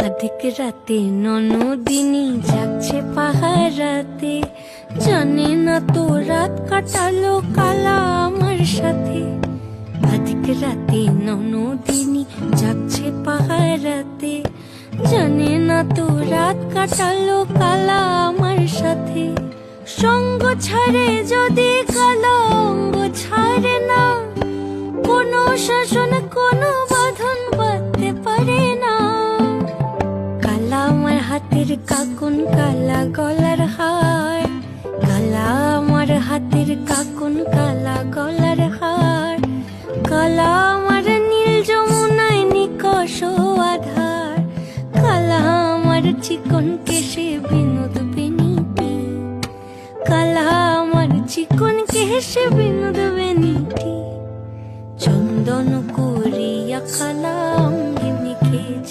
অধিক রাতে ননদিনী যাচ্ছে পাহারাতে, জানে না তো রাত কাটালো কালা আমার সাথে। অধিক রাতে ননদিনী যাচ্ছে পাহারাতে, জানে না তো রাত কাটালো কালা আমার সাথে। সঙ্গ ছাড়ে যদি কালো অঙ্গ ছাড়ে না, কোনো শাসন কোনো বাঁধন বাঁধতে পারে না। কালা আমার হাতের কাকুন কালা গলার হার, কালা আমার হাতের কাকুন কালা গলার হার। কালা আমার নীল যমুনায় নিকষ আধার, কালা আমার চিকন কেশে বিনোদ বেনিটি। কালা আমার চিকন কেশে বিনোদ বেনিটি। চন্দন করিয়া কালা